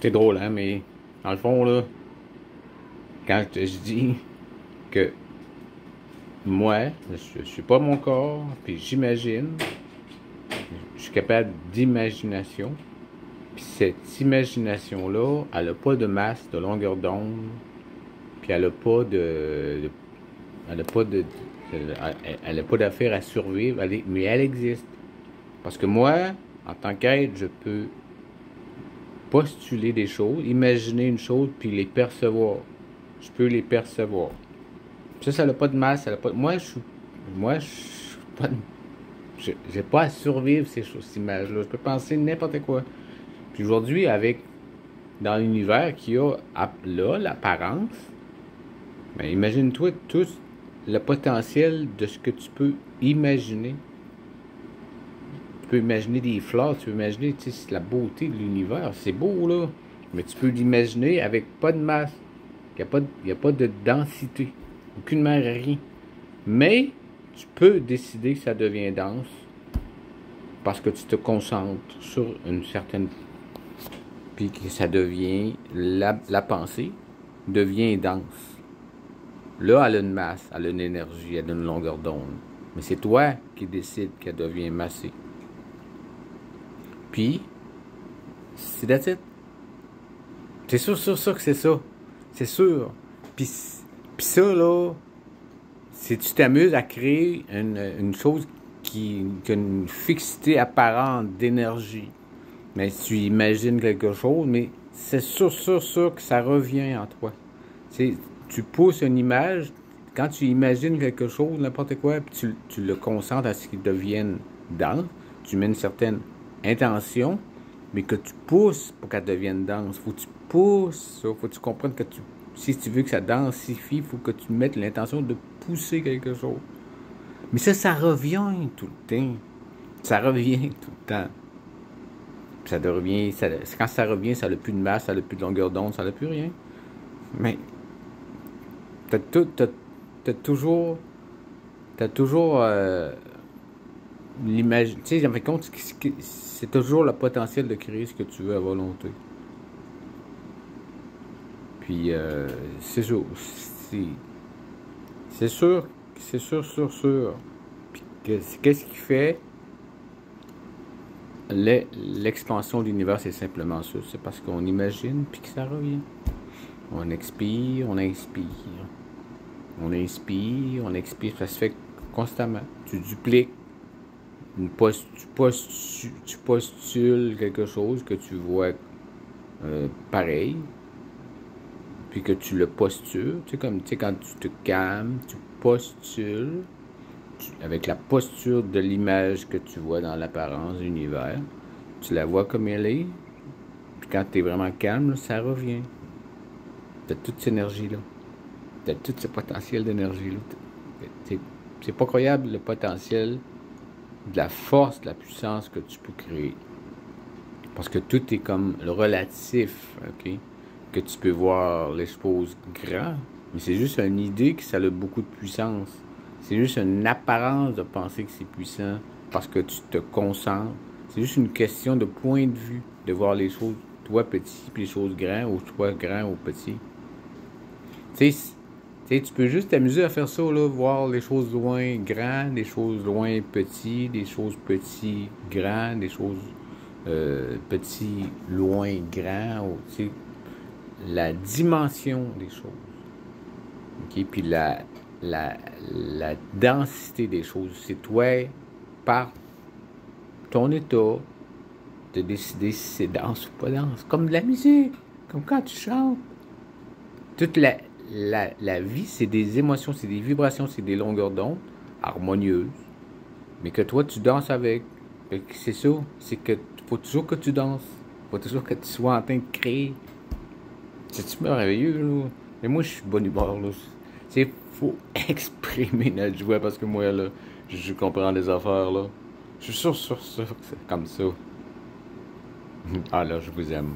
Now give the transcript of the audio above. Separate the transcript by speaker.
Speaker 1: C'est drôle, hein, mais dans le fond, là, quand je dis que moi, je suis pas mon corps, puis j'imagine, je suis capable d'imagination, puis cette imagination-là, elle n'a pas de masse, de longueur d'onde, puis elle n'a pas elle a pas elle a pas d'affaire à survivre, mais elle existe. Parce que moi, en tant qu'être, je peux postuler des choses, imaginer une chose, puis les percevoir. Je peux les percevoir. Ça n'a pas de masse, ça n'a pas. Moi, je suis pas. J'ai pas à survivre ces images-là. Je peux penser n'importe quoi. Puis aujourd'hui, avec dans l'univers qui a là l'apparence, ben imagine-toi tout le potentiel de ce que tu peux imaginer. Tu peux imaginer des fleurs, tu peux imaginer, tu sais, la beauté de l'univers. C'est beau, là. Mais tu peux l'imaginer avec pas de masse. Il n'y a pas de densité. Aucunement rien. Mais tu peux décider que ça devient dense parce que tu te concentres sur une certaine... Puis que ça devient... La pensée devient dense. Là, elle a une masse, elle a une énergie, elle a une longueur d'onde. Mais c'est toi qui décides qu'elle devient massée. Puis, c'est that's it. C'est sûr que c'est ça. C'est sûr. Puis ça, là, si tu t'amuses à créer une chose qui a une fixité apparente d'énergie, mais tu imagines quelque chose, mais c'est sûr que ça revient en toi. Tu pousses une image, quand tu imagines quelque chose, n'importe quoi, puis tu le concentres à ce qu'il devienne dense, tu mets une certaine intention, mais que tu pousses pour qu'elle devienne dense. Faut que tu pousses ça, faut que tu comprennes que si tu veux que ça densifie, il faut que tu mettes l'intention de pousser quelque chose. Mais ça revient tout le temps. Ça revient tout le temps. Ça revient, quand ça revient, ça n'a plus de masse, ça n'a plus de longueur d'onde, ça n'a plus rien. Mais t'as toujours l'image. Tu sais, en fin de compte, c'est toujours le potentiel de créer ce que tu veux à volonté. Puis, c'est sûr. C'est sûr. Puis, qu'est-ce qui fait l'expansion de l'univers? C'est simplement ça. C'est parce qu'on imagine, puis que ça revient. On expire, on inspire. On inspire, on expire. Ça se fait constamment. Tu dupliques. Tu postules quelque chose que tu vois pareil, puis que tu le postures, tu sais, quand tu te calmes, tu postules, avec la posture de l'image que tu vois dans l'apparence de l'univers, tu la vois comme elle est, puis quand tu es vraiment calme, ça revient. Tu as toute cette énergie-là. Tu as tout ce potentiel d'énergie-là. C'est pas croyable le potentiel de la force, de la puissance que tu peux créer. Parce que tout est comme le relatif, ok? Que tu peux voir les choses grandes, mais c'est juste une idée que ça a beaucoup de puissance. C'est juste une apparence de penser que c'est puissant parce que tu te concentres. C'est juste une question de point de vue, de voir les choses, toi petit, puis les choses grandes, ou toi grand ou petit. Tu sais, tu peux juste t'amuser à faire ça, là, voir les choses loin grandes, des choses loin petits, des choses petits grands, des choses petits loin grands, tu sais, la dimension des choses. OK? Puis la densité des choses. C'est toi, par ton état, de décider si c'est dense ou pas dense. Comme de la musique, comme quand tu chantes. Toute la vie, c'est des émotions, c'est des vibrations, c'est des longueurs d'onde harmonieuses, mais que toi, tu danses avec. C'est ça, c'est que faut toujours que tu danses. Faut toujours que tu sois en train de créer. C'est-tu merveilleux, là? Mais moi, je suis de bonne humeur, là. C'est faut exprimer notre joie, parce que moi, là, je comprends les affaires, là. Je suis sûr que c'est comme ça. Ah là, je vous aime.